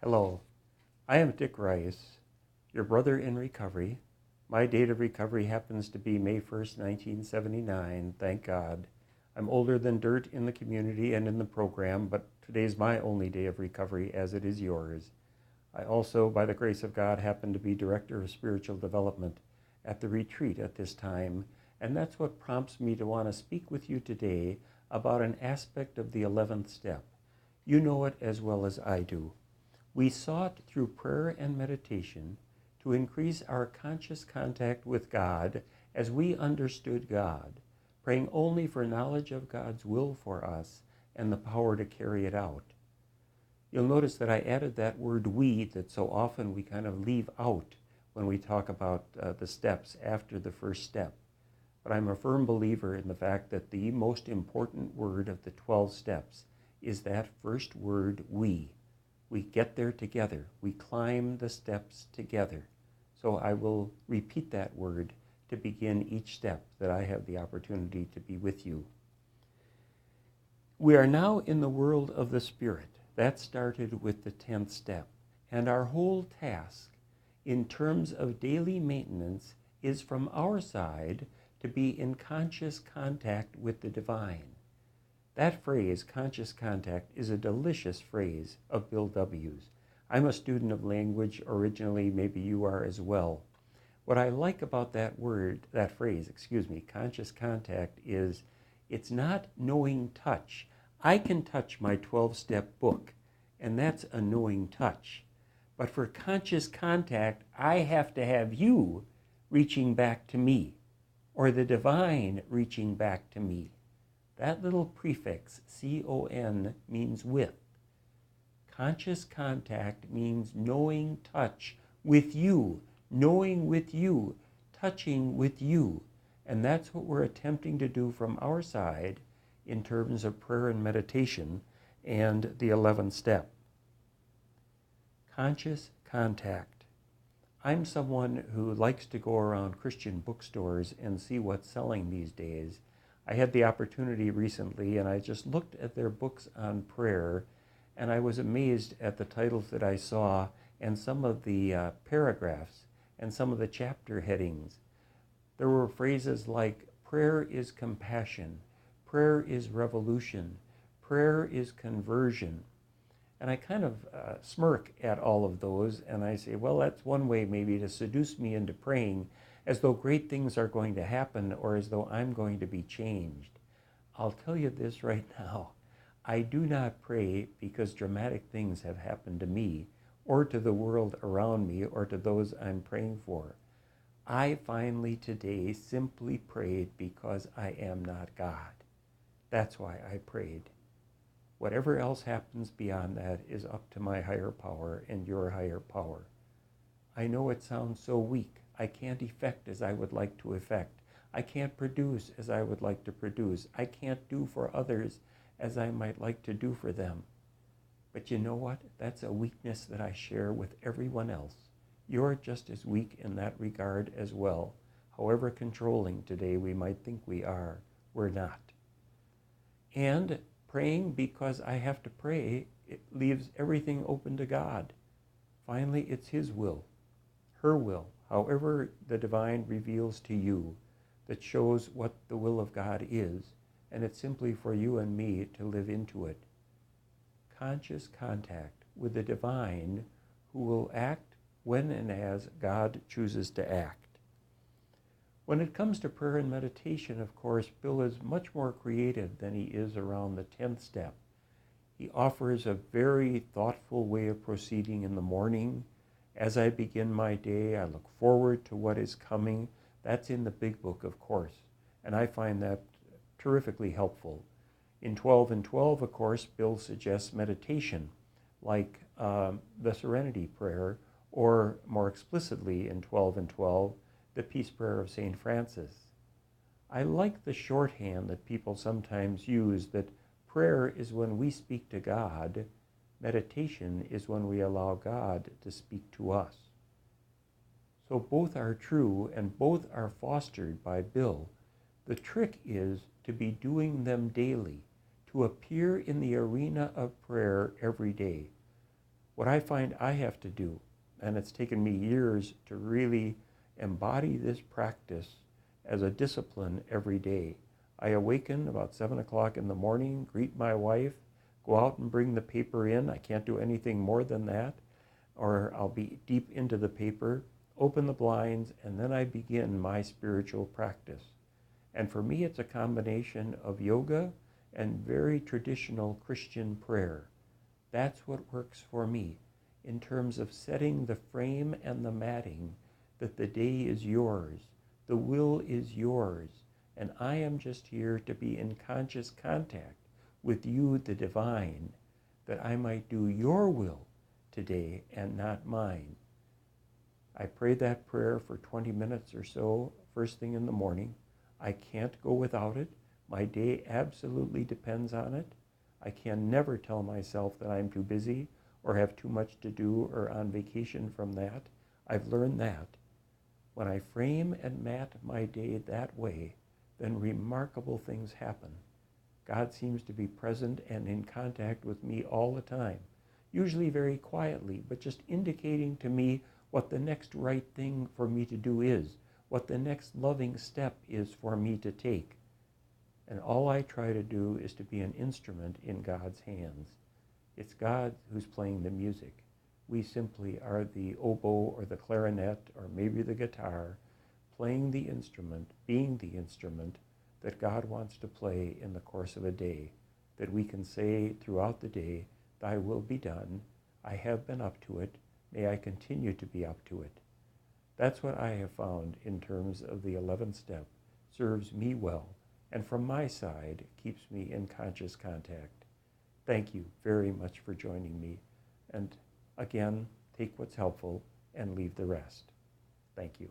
Hello, I am Dick Rice, your brother in recovery. My date of recovery happens to be May 1st, 1979, thank God. I'm older than dirt in the community and in the program, but today's my only day of recovery as it is yours. I also, by the grace of God, happen to be Director of Spiritual Development at the retreat at this time, and that's what prompts me to want to speak with you today about an aspect of the 11th step. You know it as well as I do. We sought through prayer and meditation to increase our conscious contact with God as we understood God, praying only for knowledge of God's will for us and the power to carry it out. You'll notice that I added that word "we" that so often we kind of leave out when we talk about the steps after the first step. But I'm a firm believer in the fact that the most important word of the 12 steps is that first word, "we." We get there together. We climb the steps together. So I will repeat that word to begin each step that I have the opportunity to be with you. We are now in the world of the Spirit. That started with the 10th step. And our whole task in terms of daily maintenance is from our side to be in conscious contact with the divine. That phrase, conscious contact, is a delicious phrase of Bill W.'s. I'm a student of language originally, maybe you are as well. What I like about that phrase, conscious contact, is it's not knowing touch. I can touch my 12-step book, and that's a knowing touch. But for conscious contact, I have to have you reaching back to me, or the divine reaching back to me. That little prefix, C-O-N, means with. Conscious contact means knowing touch with you, knowing with you, touching with you. And that's what we're attempting to do from our side in terms of prayer and meditation and the 11th step. Conscious contact. I'm someone who likes to go around Christian bookstores and see what's selling these days. I had the opportunity recently, and I just looked at their books on prayer, and I was amazed at the titles that I saw and some of the paragraphs and some of the chapter headings. There were phrases like, prayer is compassion, prayer is revolution, prayer is conversion. And I kind of smirk at all of those, and I say, well, that's one way maybe to seduce me into praying, as though great things are going to happen or as though I'm going to be changed. I'll tell you this right now. I do not pray because dramatic things have happened to me or to the world around me or to those I'm praying for. I finally today simply prayed because I am not God. That's why I prayed. Whatever else happens beyond that is up to my higher power and your higher power. I know it sounds so weak. I can't effect as I would like to effect. I can't produce as I would like to produce. I can't do for others as I might like to do for them. But you know what? That's a weakness that I share with everyone else. You're just as weak in that regard as well. However controlling today we might think we are, we're not. And praying because I have to pray, it leaves everything open to God. Finally, it's His will, her will, however the divine reveals to you, that shows what the will of God is, and it's simply for you and me to live into it. Conscious contact with the divine who will act when and as God chooses to act. When it comes to prayer and meditation, of course, Bill is much more creative than he is around the 10th step. He offers a very thoughtful way of proceeding in the morning. As I begin my day, I look forward to what is coming. That's in the big book, of course, and I find that terrifically helpful. In 12 and 12, of course, Bill suggests meditation, like the Serenity Prayer, or more explicitly in 12 and 12, the Peace Prayer of St. Francis. I like the shorthand that people sometimes use, that prayer is when we speak to God, meditation is when we allow God to speak to us. So both are true and both are fostered by Bill. The trick is to be doing them daily, to appear in the arena of prayer every day. What I find I have to do, and it's taken me years to really embody this practice as a discipline every day. I awaken about 7 o'clock in the morning, greet my wife, go out and bring the paper in. I can't do anything more than that, or I'll be deep into the paper, open the blinds, and then I begin my spiritual practice. And for me, it's a combination of yoga and very traditional Christian prayer. That's what works for me in terms of setting the frame and the matting that the day is yours, the will is yours, and I am just here to be in conscious contact with you, the divine, that I might do your will today and not mine. I pray that prayer for 20 minutes or so first thing in the morning. I can't go without it. My day absolutely depends on it. I can never tell myself that I'm too busy or have too much to do or on vacation from that. I've learned that. When I frame and mat my day that way, then remarkable things happen. God seems to be present and in contact with me all the time, usually very quietly, but just indicating to me what the next right thing for me to do is, what the next loving step is for me to take. And all I try to do is to be an instrument in God's hands. It's God who's playing the music. We simply are the oboe or the clarinet or maybe the guitar, playing the instrument, being the instrument that God wants to play in the course of a day, that we can say throughout the day, thy will be done, I have been up to it, may I continue to be up to it. That's what I have found in terms of the 11th step, serves me well, and from my side, keeps me in conscious contact. Thank you very much for joining me, and again, take what's helpful and leave the rest. Thank you.